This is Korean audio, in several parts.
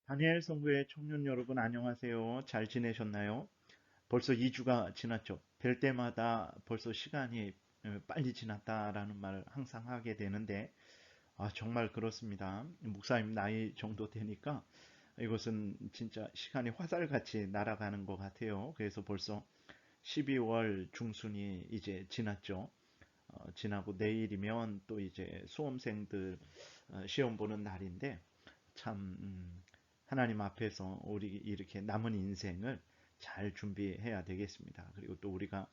다니엘 성교의 청년 여러분 안녕하세요. 잘 지내셨나요? 벌써 2주가 지났죠. 뵐 때마다 벌써 시간이 빨리 지났다라는 말을 항상 하게 되는데 정말 그렇습니다. 목사님 나이 정도 되니까 이것은 진짜 시간이 화살같이 날아가는 것 같아요. 그래서 벌써 12월 중순이 이제 지났죠. 지나고 내일이면 또 이제 수험생들 시험 보는 날인데 참 하나님 앞에서 우리 이렇게 남은 인생을 잘 준비해야 되겠습니다. 그리고 또 우리가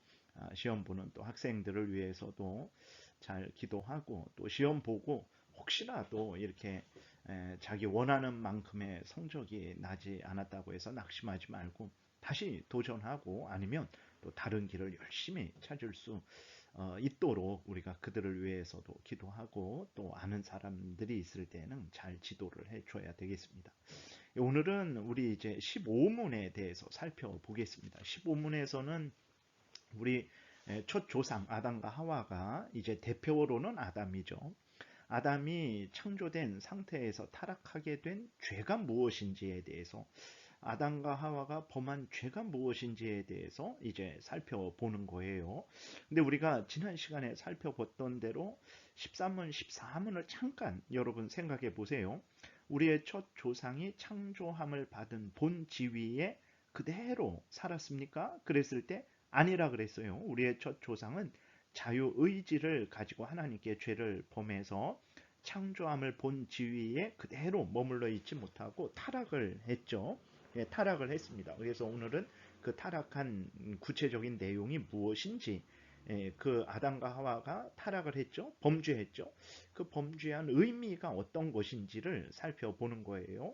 시험 보는 또 학생들을 위해서도 잘 기도하고 또 시험 보고 혹시라도 이렇게 자기 원하는 만큼의 성적이 나지 않았다고 해서 낙심하지 말고 다시 도전하고 아니면 또 다른 길을 열심히 찾을 수 있도록 우리가 그들을 위해서도 기도하고 또 아는 사람들이 있을 때는 잘 지도를 해줘야 되겠습니다. 오늘은 우리 이제 15문에 대해서 살펴보겠습니다. 15문에서는 우리 첫 조상 아담과 하와가 이제 대표로는 아담이죠. 아담이 창조된 상태에서 타락하게 된 죄가 무엇인지에 대해서 아담과 하와가 범한 죄가 무엇인지에 대해서 이제 살펴보는 거예요. 근데 우리가 지난 시간에 살펴봤던 대로 13문, 14문을 잠깐 여러분 생각해 보세요. 우리의 첫 조상이 창조함을 받은 본 지위에 그대로 살았습니까? 그랬을 때 아니라 그랬어요. 우리의 첫 조상은 자유의지를 가지고 하나님께 죄를 범해서 창조함을 본 지위에 그대로 머물러 있지 못하고 타락을 했죠. 예, 타락을 했습니다. 그래서 오늘은 그 타락한 구체적인 내용이 무엇인지, 그 아담과 하와가 타락을 했죠. 범죄했죠. 그 범죄한 의미가 어떤 것인지를 살펴보는 거예요.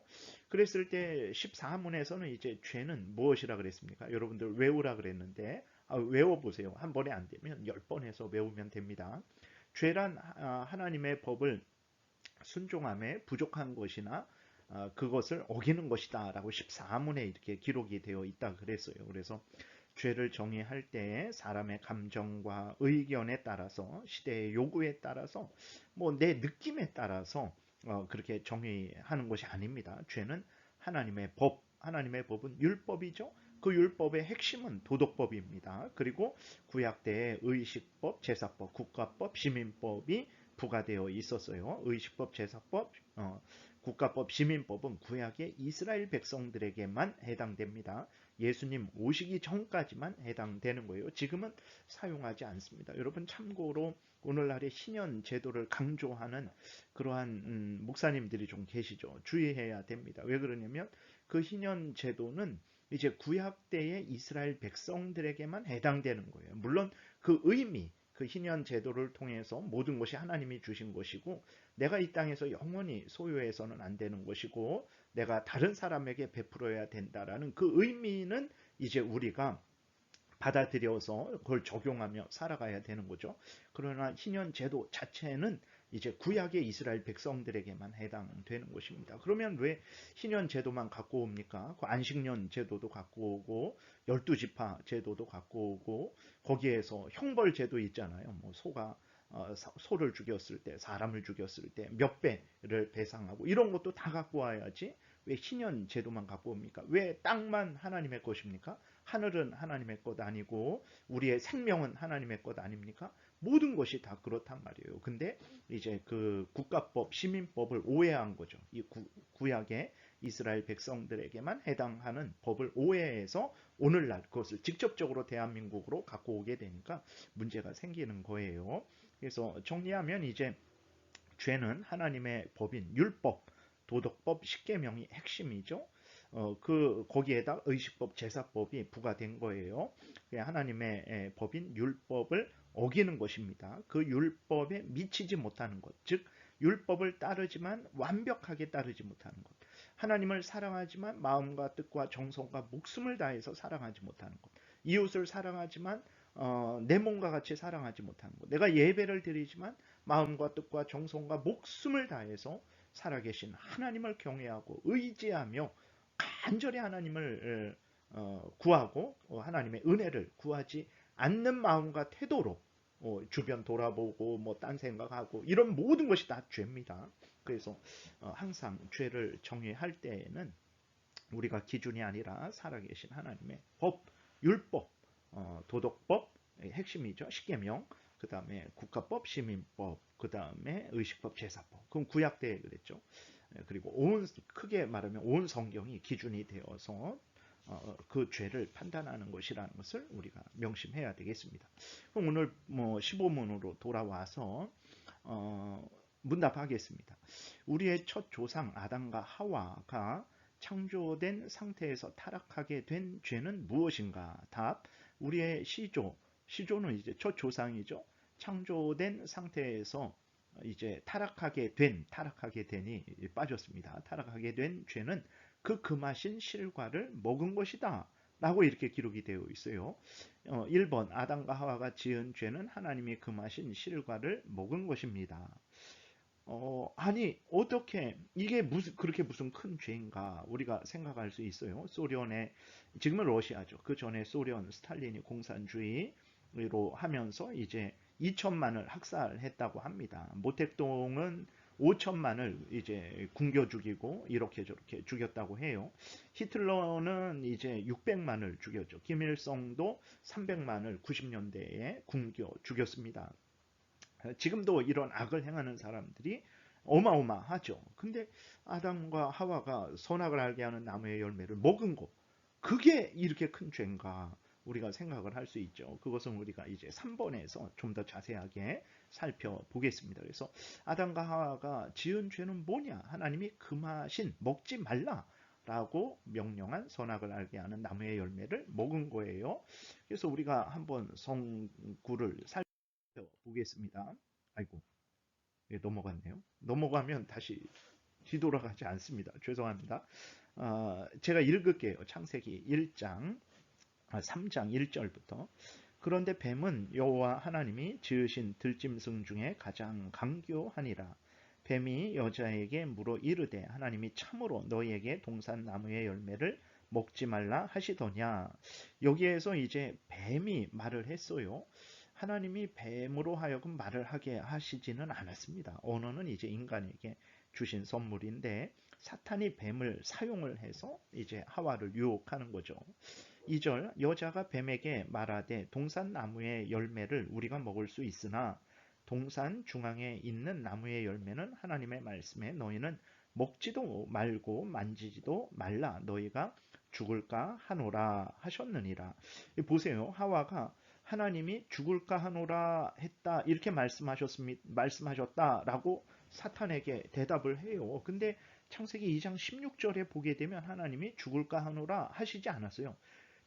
그랬을 때 14문에서는 이제 죄는 무엇이라 그랬습니까? 여러분들 외우라 그랬는데 외워보세요. 한 번에 안 되면 10번 해서 외우면 됩니다. 죄란 하나님의 법을 순종함에 부족한 것이나 그것을 어기는 것이다 라고 14문에 이렇게 기록이 되어 있다 그랬어요. 그래서 죄를 정의할 때 사람의 감정과 의견에 따라서 시대의 요구에 따라서 뭐 내 느낌에 따라서 그렇게 정의하는 것이 아닙니다. 죄는 하나님의 법, 하나님의 법은 율법이죠. 그 율법의 핵심은 도덕법입니다. 그리고 구약 때의 의식법, 제사법, 국가법, 시민법이 부과되어 있었어요. 의식법, 제사법, 국가법, 시민법은 구약의 이스라엘 백성들에게만 해당됩니다. 예수님 오시기 전까지만 해당되는 거예요. 지금은 사용하지 않습니다. 여러분 참고로 오늘날의 신년 제도를 강조하는 그러한 목사님들이 좀 계시죠. 주의해야 됩니다. 왜 그러냐면 그 신년 제도는 이제 구약 때의 이스라엘 백성들에게만 해당되는 거예요. 물론 그 의미, 그 희년 제도를 통해서 모든 것이 하나님이 주신 것이고 내가 이 땅에서 영원히 소유해서는 안 되는 것이고 내가 다른 사람에게 베풀어야 된다라는 그 의미는 이제 우리가 받아들여서 그걸 적용하며 살아가야 되는 거죠. 그러나 신년 제도 자체는 이제 구약의 이스라엘 백성들에게만 해당되는 것입니다. 그러면 왜 신년 제도만 갖고 옵니까? 그 안식년 제도도 갖고 오고 12지파 제도도 갖고 오고 거기에서 형벌 제도 있잖아요. 뭐 소가 소를 죽였을 때, 사람을 죽였을 때 몇 배를 배상하고 이런 것도 다 갖고 와야지. 왜 신년 제도만 갖고 옵니까? 왜 땅만 하나님의 것입니까? 하늘은 하나님의 것 아니고 우리의 생명은 하나님의 것 아닙니까? 모든 것이 다 그렇단 말이에요. 근데 이제 그 국가법, 시민법을 오해한 거죠. 이 구약의 이스라엘 백성들에게만 해당하는 법을 오해해서 오늘날 그것을 직접적으로 대한민국으로 갖고 오게 되니까 문제가 생기는 거예요. 그래서 정리하면 이제 죄는 하나님의 법인 율법, 도덕법, 십계명이 핵심이죠. 그 거기에다 의식법, 제사법이 부과된 거예요. 하나님의 법인 율법을 어기는 것입니다. 그 율법에 미치지 못하는 것, 즉 율법을 따르지만 완벽하게 따르지 못하는 것. 하나님을 사랑하지만 마음과 뜻과 정성과 목숨을 다해서 사랑하지 못하는 것. 이웃을 사랑하지만 내 몸과 같이 사랑하지 못하는 것. 내가 예배를 드리지만 마음과 뜻과 정성과 목숨을 다해서 살아계신 하나님을 경외하고 의지하며 간절히 하나님을 구하고 하나님의 은혜를 구하지 않는 마음과 태도로 주변 돌아보고 뭐 딴 생각하고 이런 모든 것이 다 죄입니다. 그래서 항상 죄를 정의할 때에는 우리가 기준이 아니라 살아계신 하나님의 법, 율법, 도덕법, 핵심이죠. 십계명, 그 다음에 국가법, 시민법, 그 다음에 의식법, 제사법. 그럼 구약 때 그랬죠. 그리고 크게 말하면 온 성경이 기준이 되어서 그 죄를 판단하는 것이라는 것을 우리가 명심해야 되겠습니다. 그럼 오늘 뭐 15문으로 돌아와서 문답하겠습니다. 우리의 첫 조상 아담과 하와가 창조된 상태에서 타락하게 된 죄는 무엇인가? 답. 우리의 시조는 이제 첫 조상이죠. 창조된 상태에서 이제 타락하게 되니 빠졌습니다. 타락하게 된 죄는 그 금하신 실과를 먹은 것이다. 라고 이렇게 기록이 되어 있어요. 1번 아담과 하와가 지은 죄는 하나님이 금하신 실과를 먹은 것입니다. 아니 어떻게 이게 그렇게 무슨 큰 죄인가 우리가 생각할 수 있어요. 소련의 지금은 러시아죠. 그 전에 소련 스탈린이 공산주의로 하면서 이제 2천만을 학살했다고 합니다. 모택동은 5천만을 이제 굶겨 죽이고 이렇게 저렇게 죽였다고 해요. 히틀러는 이제 600만을 죽였죠. 김일성도 300만을 90년대에 굶겨 죽였습니다. 지금도 이런 악을 행하는 사람들이 어마어마하죠. 근데 아담과 하와가 선악을 알게 하는 나무의 열매를 먹은 거, 그게 이렇게 큰 죄인가 우리가 생각을 할 수 있죠. 그것은 우리가 이제 3번에서 좀 더 자세하게 살펴보겠습니다. 그래서 아담과 하와가 지은 죄는 뭐냐? 하나님이 금하신 먹지 말라 라고 명령한 선악을 알게 하는 나무의 열매를 먹은 거예요. 그래서 우리가 한번 성구를 보겠습니다. 아이고, 예, 넘어갔네요. 넘어가면 다시 뒤돌아가지 않습니다. 죄송합니다. 제가 읽을게요. 창세기 1장, 3장 1절부터. 그런데 뱀은 여호와 하나님이 지으신 들짐승 중에 가장 강교하니라. 뱀이 여자에게 물어 이르되 하나님이 참으로 너희에게 동산나무의 열매를 먹지 말라 하시더냐. 여기에서 이제 뱀이 말을 했어요. 하나님이 뱀으로 하여금 말을 하게 하시지는 않았습니다. 언어는 이제 인간에게 주신 선물인데 사탄이 뱀을 사용을 해서 이제 하와를 유혹하는 거죠. 2절 여자가 뱀에게 말하되 동산 나무의 열매를 우리가 먹을 수 있으나 동산 중앙에 있는 나무의 열매는 하나님의 말씀에 너희는 먹지도 말고 만지지도 말라 너희가 죽을까 하노라 하셨느니라. 보세요. 하와가 하나님이 죽을까 하노라 했다 이렇게 말씀하셨다라고 사탄에게 대답을 해요. 근데 창세기 2장 16절에 보게 되면 하나님이 죽을까 하노라 하시지 않았어요.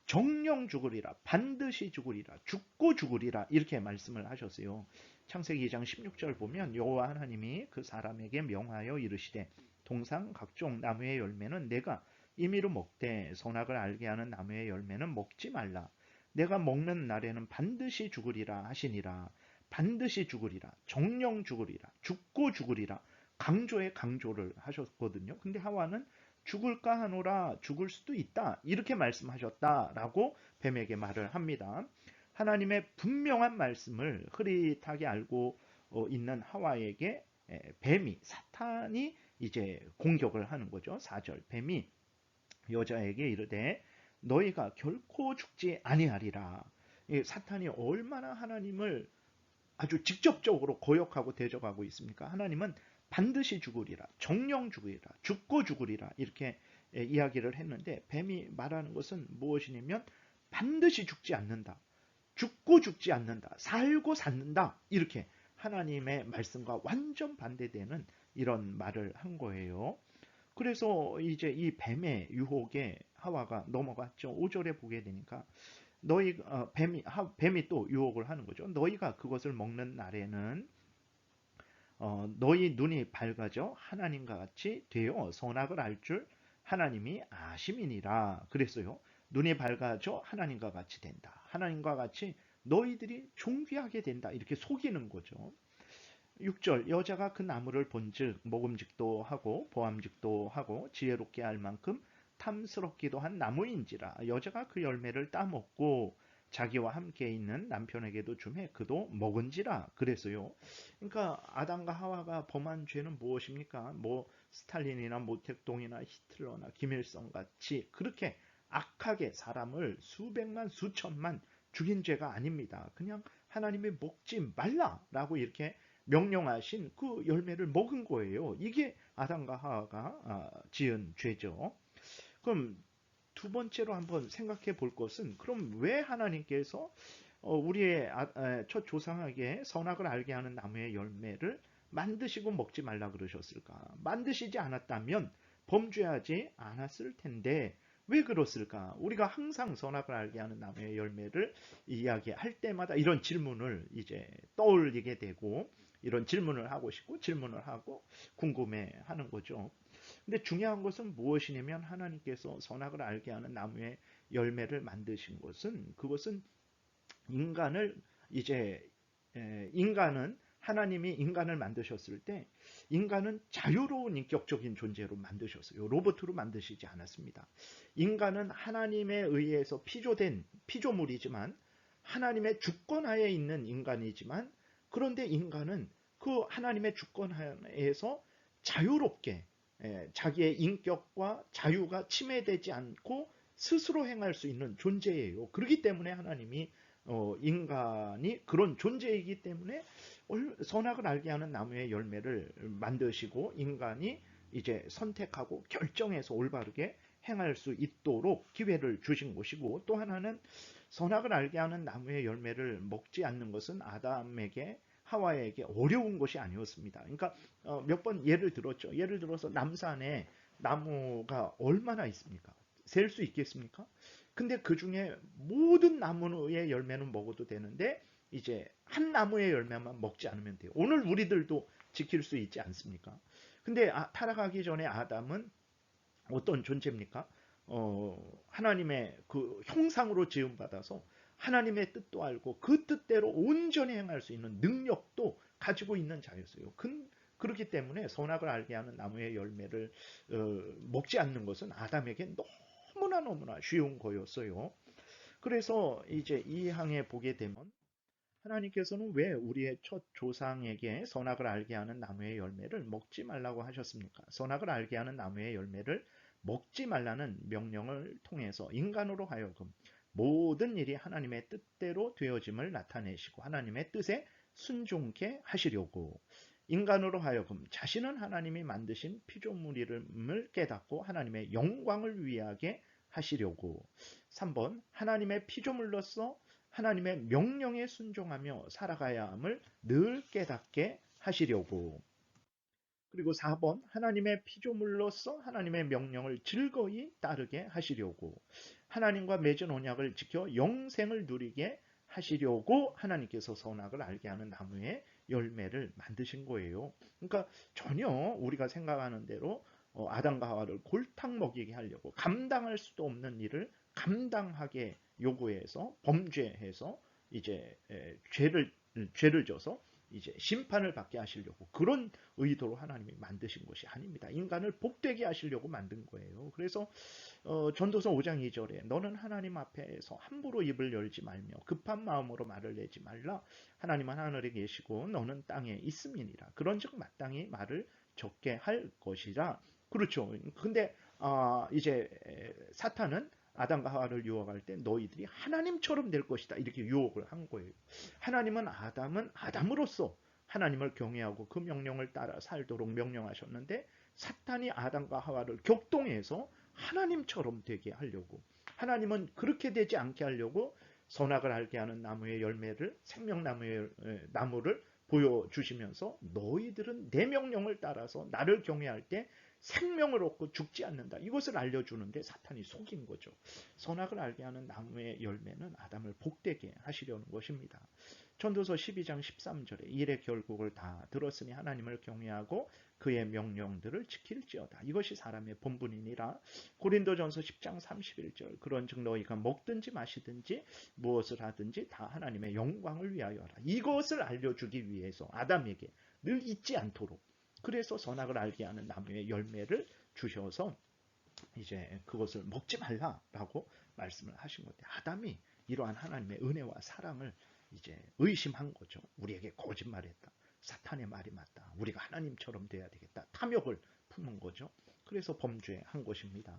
정령 죽으리라, 반드시 죽으리라, 죽고 죽으리라 이렇게 말씀을 하셨어요. 창세기 2장 16절 보면 여호와 하나님이 그 사람에게 명하여 이르시되 동상 각종 나무의 열매는 내가 임의로 먹되 선악을 알게 하는 나무의 열매는 먹지 말라. 내가 먹는 날에는 반드시 죽으리라 하시니라. 반드시 죽으리라, 정령 죽으리라, 죽고 죽으리라 강조에 강조를 하셨거든요. 근데 하와는 죽을까 하노라 죽을 수도 있다 이렇게 말씀하셨다라고 뱀에게 말을 합니다. 하나님의 분명한 말씀을 흐릿하게 알고 있는 하와에게 뱀이 사탄이 이제 공격을 하는 거죠. 4절 뱀이 여자에게 이르되 너희가 결코 죽지 아니하리라. 사탄이 얼마나 하나님을 아주 직접적으로 거역하고 대적하고 있습니까? 하나님은 반드시 죽으리라, 정령 죽으리라, 죽고 죽으리라 이렇게 이야기를 했는데 뱀이 말하는 것은 무엇이냐면 반드시 죽지 않는다, 죽고 죽지 않는다, 살고 산다 이렇게 하나님의 말씀과 완전 반대되는 이런 말을 한 거예요. 그래서 이제 이 뱀의 유혹에 하와가 넘어갔죠. 5절에 보게 되니까 뱀이 또 유혹을 하는 거죠. 너희가 그것을 먹는 날에는 너희 눈이 밝아져 하나님과 같이 되어 선악을 알 줄 하나님이 아심이니라 그랬어요. 눈이 밝아져 하나님과 같이 된다. 하나님과 같이 너희들이 존귀하게 된다. 이렇게 속이는 거죠. 6절 여자가 그 나무를 본즉 먹음직도 하고 보암직도 하고 지혜롭게 할 만큼 탐스럽기도 한 나무인지라 여자가 그 열매를 따먹고 자기와 함께 있는 남편에게도 주매 그도 먹은지라 그랬어요. 그러니까 아담과 하와가 범한 죄는 무엇입니까? 뭐 스탈린이나 모택동이나 히틀러나 김일성 같이 그렇게 악하게 사람을 수백만 수천만 죽인 죄가 아닙니다. 그냥 하나님이 먹지 말라라고 이렇게 명령하신 그 열매를 먹은 거예요. 이게 아담과 하와가 지은 죄죠. 그럼 두 번째로 한번 생각해 볼 것은, 그럼 왜 하나님께서 우리의 첫 조상에게 선악을 알게 하는 나무의 열매를 만드시고 먹지 말라 그러셨을까? 만드시지 않았다면 범죄하지 않았을 텐데 왜 그렇을까? 우리가 항상 선악을 알게 하는 나무의 열매를 이야기할 때마다 이런 질문을 이제 떠올리게 되고, 이런 질문을 하고 싶고 질문을 하고 궁금해 하는 거죠. 근데 중요한 것은 무엇이냐면, 하나님께서 선악을 알게 하는 나무의 열매를 만드신 것은, 그것은 인간을 이제 인간은, 하나님이 인간을 만드셨을 때 인간은 자유로운 인격적인 존재로 만드셨어요. 로봇으로 만드시지 않았습니다. 인간은 하나님에 의해서 피조된 피조물이지만, 하나님의 주권하에 있는 인간이지만, 그런데 인간은 그 하나님의 주권하에서 자유롭게 자기의 인격과 자유가 침해되지 않고 스스로 행할 수 있는 존재예요. 그렇기 때문에 하나님이 인간이 그런 존재이기 때문에 선악을 알게 하는 나무의 열매를 만드시고, 인간이 이제 선택하고 결정해서 올바르게 행할 수 있도록 기회를 주신 것이고, 또 하나는 선악을 알게 하는 나무의 열매를 먹지 않는 것은 아담에게, 하와에게 어려운 것이 아니었습니다. 그러니까 몇 번 예를 들었죠. 예를 들어서 남산에 나무가 얼마나 있습니까? 셀 수 있겠습니까? 근데 그 중에 모든 나무의 열매는 먹어도 되는데 이제 한 나무의 열매만 먹지 않으면 돼요. 오늘 우리들도 지킬 수 있지 않습니까? 근데 타락하기 전에 아담은 어떤 존재입니까? 하나님의 그 형상으로 지음받아서 하나님의 뜻도 알고 그 뜻대로 온전히 행할 수 있는 능력도 가지고 있는 자였어요. 그렇기 때문에 선악을 알게 하는 나무의 열매를 먹지 않는 것은 아담에게 너무나 쉬운 거였어요. 그래서 이제 이 항에 보게 되면, 하나님께서는 왜 우리의 첫 조상에게 선악을 알게 하는 나무의 열매를 먹지 말라고 하셨습니까? 선악을 알게 하는 나무의 열매를 먹지 말라는 명령을 통해서 인간으로 하여금 모든 일이 하나님의 뜻대로 되어짐을 나타내시고 하나님의 뜻에 순종케 하시려고, 인간으로 하여금 자신은 하나님이 만드신 피조물임을 깨닫고 하나님의 영광을 위하게 하시려고, 3번 하나님의 피조물로서 하나님의 명령에 순종하며 살아가야 함을 늘 깨닫게 하시려고, 그리고 4번 하나님의 피조물로서 하나님의 명령을 즐거이 따르게 하시려고, 하나님과 맺은 언약을 지켜 영생을 누리게 하시려고 하나님께서 선악을 알게 하는 나무의 열매를 만드신 거예요. 그러니까 전혀 우리가 생각하는 대로 아담과 하와를 골탕 먹이게 하려고, 감당할 수도 없는 일을 감당하게 요구해서 범죄해서 이제 죄를 져서 이제 심판을 받게 하시려고, 그런 의도로 하나님이 만드신 것이 아닙니다. 인간을 복되게 하시려고 만든 거예요. 그래서 전도서 5장 2절에 너는 하나님 앞에서 함부로 입을 열지 말며 급한 마음으로 말을 내지 말라. 하나님은 하늘에 계시고 너는 땅에 있음이니라. 그런즉 마땅히 말을 적게 할 것이라. 그렇죠. 근데 이제 사탄은 아담과 하와를 유혹할 때 너희들이 하나님처럼 될 것이다, 이렇게 유혹을 한 거예요. 하나님은 아담은 아담으로서 하나님을 경외하고 그 명령을 따라 살도록 명령하셨는데, 사탄이 아담과 하와를 격동해서 하나님처럼 되게 하려고, 하나님은 그렇게 되지 않게 하려고 선악을 알게 하는 나무의 열매를, 생명나무의 나무를 보여주시면서 너희들은 내 명령을 따라서 나를 경외할 때 생명을 얻고 죽지 않는다, 이것을 알려주는데 사탄이 속인 거죠. 선악을 알게 하는 나무의 열매는 아담을 복되게 하시려는 것입니다. 전도서 12장 13절에 일의 결국을 다 들었으니 하나님을 경외하고 그의 명령들을 지킬지어다, 이것이 사람의 본분이니라. 고린도전서 10장 31절 그런즉 너희가 먹든지 마시든지 무엇을 하든지 다 하나님의 영광을 위하여 하라, 이것을 알려주기 위해서 아담에게 늘 잊지 않도록, 그래서 선악을 알게 하는 나무의 열매를 주셔서 이제 그것을 먹지 말라라고 말씀을 하신 건데, 아담이 이러한 하나님의 은혜와 사랑을 이제 의심한 거죠. 우리에게 거짓말했다, 사탄의 말이 맞다, 우리가 하나님처럼 돼야 되겠다, 탐욕을 품은 거죠. 그래서 범죄한 것입니다.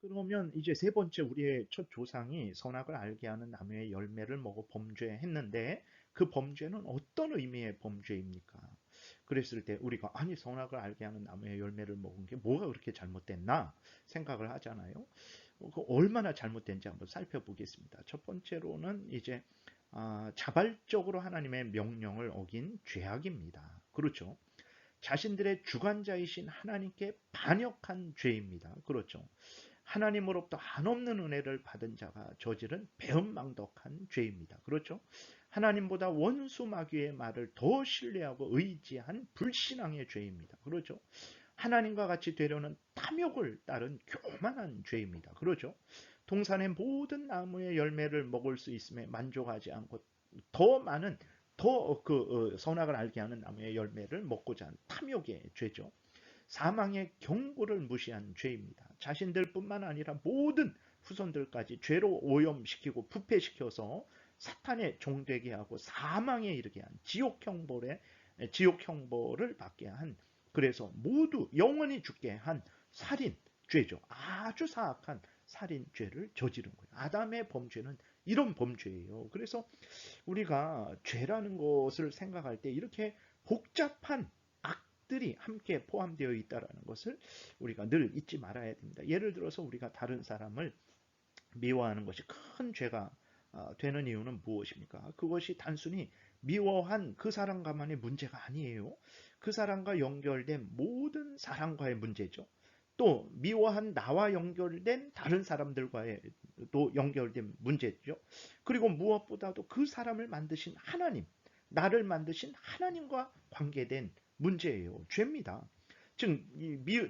그러면 이제 세 번째 우리의 첫 조상이 선악을 알게 하는 나무의 열매를 먹어 범죄했는데 그 범죄는 어떤 의미의 범죄입니까? 그랬을 때 우리가 아니 선악을 알게 하는 나무의 열매를 먹은 게 뭐가 그렇게 잘못됐나 생각을 하잖아요. 그 얼마나 잘못된지 한번 살펴보겠습니다. 첫 번째로는 이제 자발적으로 하나님의 명령을 어긴 죄악입니다. 그렇죠. 자신들의 주관자이신 하나님께 반역한 죄입니다. 그렇죠. 하나님으로부터 한없는 은혜를 받은 자가 저지른 배은망덕한 죄입니다. 그렇죠? 하나님보다 원수 마귀의 말을 더 신뢰하고 의지한 불신앙의 죄입니다. 그렇죠? 하나님과 같이 되려는 탐욕을 따른 교만한 죄입니다. 그렇죠? 동산의 모든 나무의 열매를 먹을 수 있음에 만족하지 않고 더 많은 더 선악을 알게 하는 나무의 열매를 먹고자 하는 탐욕의 죄죠. 사망의 경고를 무시한 죄입니다. 자신들뿐만 아니라 모든 후손들까지 죄로 오염시키고 부패시켜서 사탄의 종되게 하고 사망에 이르게 한 지옥 형벌을 받게 한 그래서 모두 영원히 죽게 한 살인 죄죠. 아주 사악한 살인 죄를 저지른 거예요. 아담의 범죄는 이런 범죄예요. 그래서 우리가 죄라는 것을 생각할 때 이렇게 복잡한 들이 함께 포함되어 있다는 것을 우리가 늘 잊지 말아야 됩니다. 예를 들어서 우리가 다른 사람을 미워하는 것이 큰 죄가 되는 이유는 무엇입니까? 그것이 단순히 미워한 그 사람과만의 문제가 아니에요. 그 사람과 연결된 모든 사람과의 문제죠. 또 미워한 나와 연결된 다른 사람들과의 또 연결된 문제죠. 그리고 무엇보다도 그 사람을 만드신 하나님, 나를 만드신 하나님과 관계된 문제예요. 죄입니다. 즉,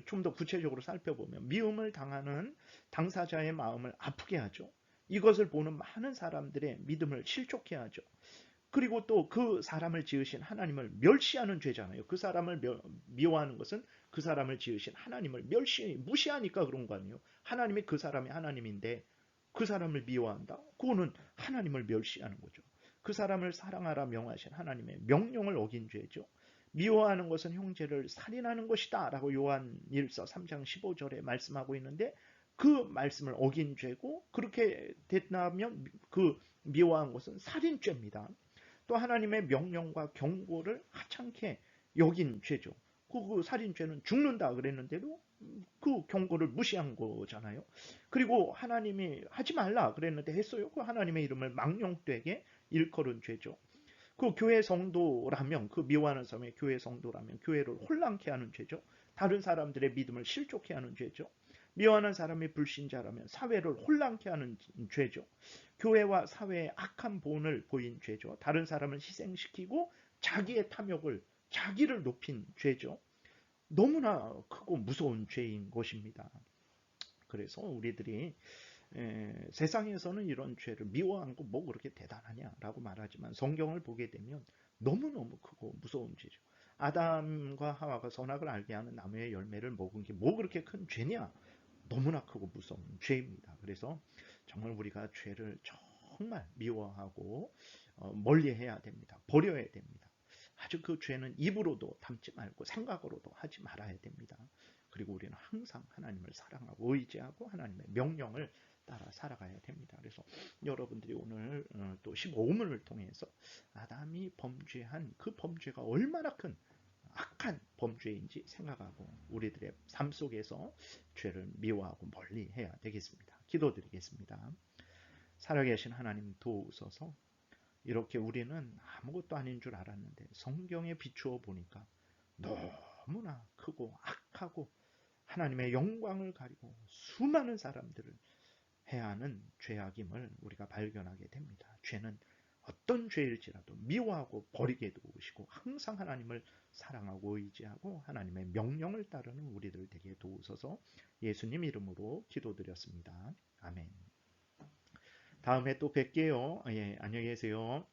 좀 더 구체적으로 살펴보면 미움을 당하는 당사자의 마음을 아프게 하죠. 이것을 보는 많은 사람들의 믿음을 실족해 하죠. 그리고 또 그 사람을 지으신 하나님을 멸시하는 죄잖아요. 그 사람을 미워하는 것은 그 사람을 지으신 하나님을 무시하니까 그런 거 아니에요. 하나님이 그 사람이 하나님인데 그 사람을 미워한다? 그거는 하나님을 멸시하는 거죠. 그 사람을 사랑하라 명하신 하나님의 명령을 어긴 죄죠. 미워하는 것은 형제를 살인하는 것이다 라고 요한 1서 3장 15절에 말씀하고 있는데 그 말씀을 어긴 죄고 그렇게 됐다면 그 미워한 것은 살인죄입니다. 또 하나님의 명령과 경고를 하찮게 여긴 죄죠. 그 살인죄는 죽는다 그랬는데도 그 경고를 무시한 거잖아요. 그리고 하나님이 하지 말라 그랬는데 했어요. 그 하나님의 이름을 망령되게 일컬은 죄죠. 그 교회 성도라면 그 미워하는 사람의 교회 성도라면 교회를 혼란케 하는 죄죠. 다른 사람들의 믿음을 실족해 하는 죄죠. 미워하는 사람이 불신자라면 사회를 혼란케 하는 죄죠. 교회와 사회에 악한 본을 보인 죄죠. 다른 사람을 희생시키고 자기의 탐욕을 자기를 높인 죄죠. 너무나 크고 무서운 죄인 것입니다. 그래서 우리들이 세상에서는 이런 죄를 미워한 거 뭐 그렇게 대단하냐라고 말하지만 성경을 보게 되면 너무너무 크고 무서운 죄죠. 아담과 하와가 선악을 알게 하는 나무의 열매를 먹은 게 뭐 그렇게 큰 죄냐? 너무나 크고 무서운 죄입니다. 그래서 정말 우리가 죄를 정말 미워하고 멀리해야 됩니다. 버려야 됩니다. 아주 그 죄는 입으로도 담지 말고 생각으로도 하지 말아야 됩니다. 그리고 우리는 항상 하나님을 사랑하고 의지하고 하나님의 명령을 따라 살아가야 됩니다. 그래서 여러분들이 오늘 또 15문을 통해서 아담이 범죄한 그 범죄가 얼마나 큰 악한 범죄인지 생각하고 우리들의 삶 속에서 죄를 미워하고 멀리 해야 되겠습니다. 기도드리겠습니다. 살아계신 하나님 도우소서. 이렇게 우리는 아무것도 아닌 줄 알았는데 성경에 비추어 보니까 너무나 크고 악하고 하나님의 영광을 가리고 수많은 사람들을 해야 하는 죄악임을 우리가 발견하게 됩니다. 죄는 어떤 죄일지라도 미워하고 버리게 도우시고 항상 하나님을 사랑하고 의지하고 하나님의 명령을 따르는 우리들 되게 도우소서. 예수님 이름으로 기도드렸습니다. 아멘. 다음에 또 뵐게요. 예, 안녕히 계세요.